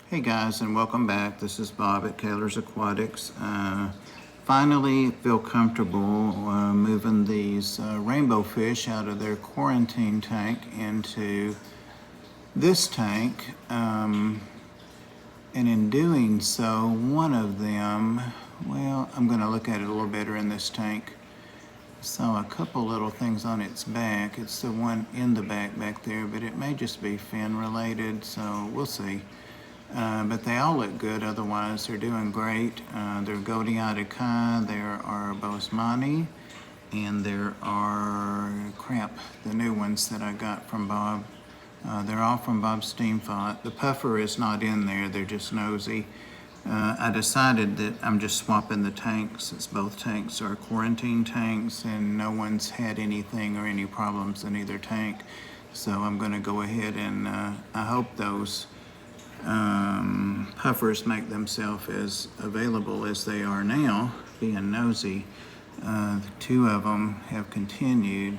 Hey guys, and welcome back. This is Bob at Kaler's Aquatics. Finally feel comfortable moving these rainbow fish out of their quarantine tank into this tank. And in doing so, one of them, well, I'm going to look at it a little better in this tank. Saw a couple little things on its back. It's the one in the back there, but it may just be fin related, so we'll see. But they all look good otherwise. They're doing great. They're Godiatic Kai, there are Bosemani, and there are, the new ones that I got from Bob. They're all from Bob Steamfont. The puffer is not in there, they're just nosy. I decided that I'm just swapping the tanks since both tanks are quarantine tanks and no one's had anything or any problems in either tank. So I'm going to go ahead and I hope those puffers make themselves as available as they are now, being nosy. Two of them have continued.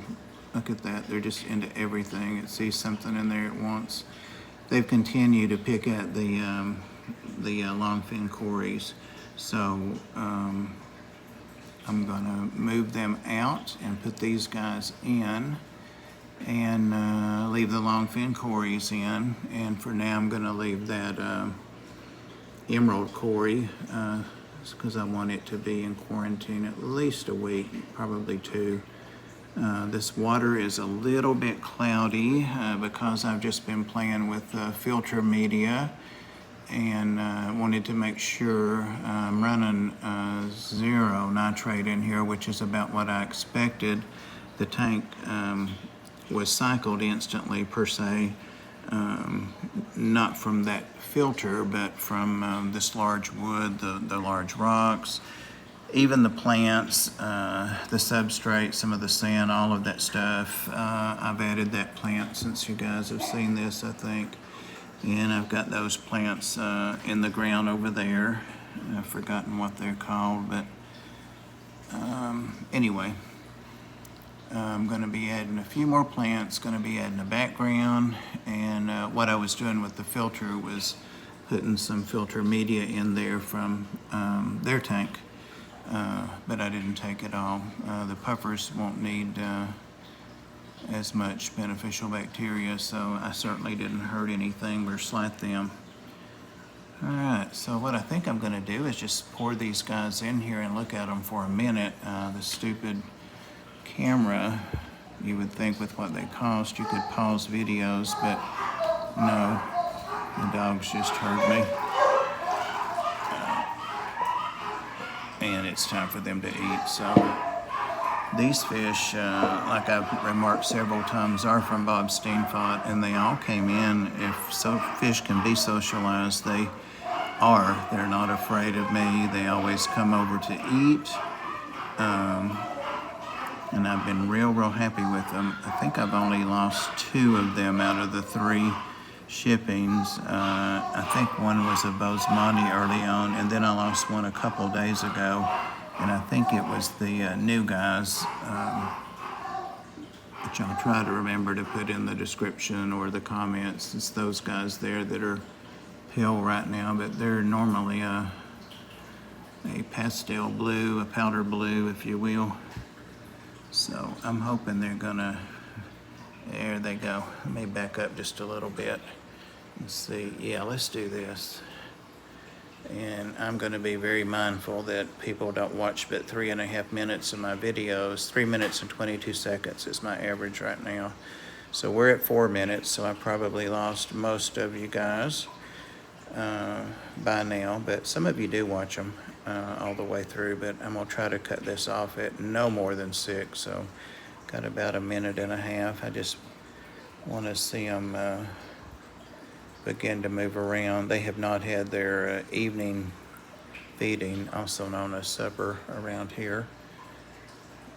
Look at that, they're just into everything. It sees something in there it wants. They've continued to pick at the longfin cories. So I'm gonna move them out and put these guys in and leave the longfin cories in. And for now I'm gonna leave that emerald cory because I want it to be in quarantine at least a week, probably two. This water is a little bit cloudy because I've just been playing with filter media and wanted to make sure I'm running 0 nitrate in here, which is about what I expected. The tank was cycled instantly per se, not from that filter, but from this large wood, the large rocks, even the plants, the substrate, some of the sand, all of that stuff. I've added that plant since you guys have seen this, I think. And I've got those plants in the ground over there. I've forgotten what they're called, but anyway, I'm going to be adding a few more plants, going to be adding a background, and what I was doing with the filter was putting some filter media in there from their tank, but I didn't take it all. The puffers won't need as much beneficial bacteria, so I certainly didn't hurt anything or slight them. Alright, so what I think I'm going to do is just pour these guys in here and look at them for a minute. The stupid camera, you would think with what they cost you could pause videos, but no, the dogs just heard me. And it's time for them to eat. So these fish, like I've remarked several times, are from Bob Steamfont, and they all came in. If fish can be socialized, they are. They're not afraid of me. They always come over to eat. And I've been real happy with them. I think I've only lost 2 of them out of the 3 shippings. I think one was a Bosemani early on, and then I lost one a couple days ago. And I think it was the new guys, which I'll try to remember to put in the description or the comments. It's those guys there that are pale right now, but they're normally a pastel blue, a powder blue, if you will. So I'm hoping they're gonna, there they go. Let me back up just a little bit and see. Yeah, let's do this. And I'm going to be very mindful that people don't watch but 3.5 minutes of my videos. 3 minutes and 22 seconds is my average right now. So we're at 4 minutes, so I probably lost most of you guys by now, but some of you do watch them all the way through, but I'm going to try to cut this off at no more than 6, so got about 1.5 minutes. I just want to see them begin to move around. They have not had their evening feeding, also known as supper, around here.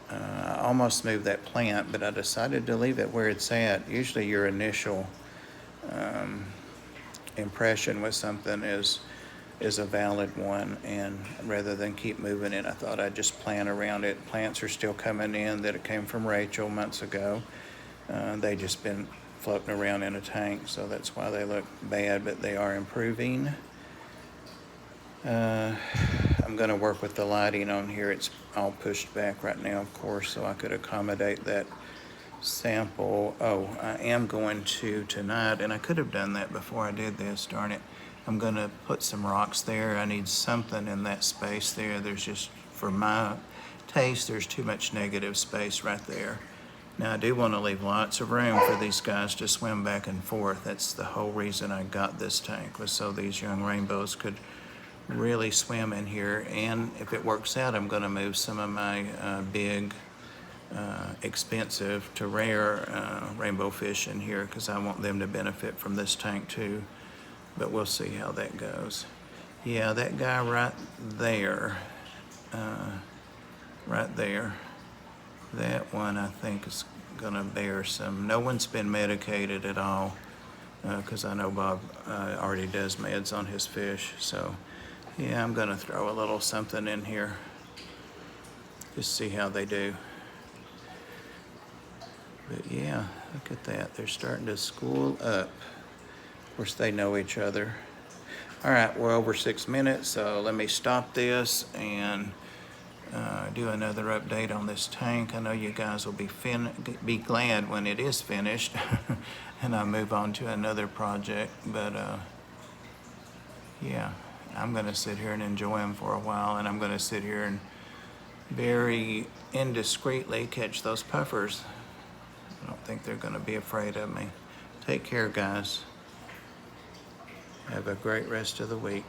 I almost moved that plant, but I decided to leave it where it's at. Usually your initial impression with something is a valid one, and rather than keep moving it, I thought I'd just plant around it. Plants are still coming in that it came from Rachel months ago. They just been floating around in a tank, so that's why they look bad, but they are improving. I'm gonna work with the lighting on here. It's all pushed back right now, of course, so I could accommodate that sample. Oh, I am going to tonight, and I could have done that before I did this, darn it. I'm gonna put some rocks there. I need something in that space there. There's just, for my taste, there's too much negative space right there. Now, I do want to leave lots of room for these guys to swim back and forth. That's the whole reason I got this tank, was so these young rainbows could really swim in here. And if it works out, I'm going to move some of my big, expensive to rare rainbow fish in here, because I want them to benefit from this tank too. But we'll see how that goes. Yeah, that guy right there, that one I think is gonna bear some. No one's been medicated at all, because I know Bob already does meds on his fish. So yeah, I'm gonna throw a little something in here, just see how they do. But yeah, look at that. They're starting to school up. Of course, they know each other. All right, we're over 6 minutes, so let me stop this and do another update on this tank. I know you guys will be glad when it is finished and I move on to another project. But yeah, I'm gonna sit here and enjoy them for a while, and I'm gonna sit here and very indiscreetly catch those puffers. I don't think they're gonna be afraid of me. Take care, guys. Have a great rest of the week.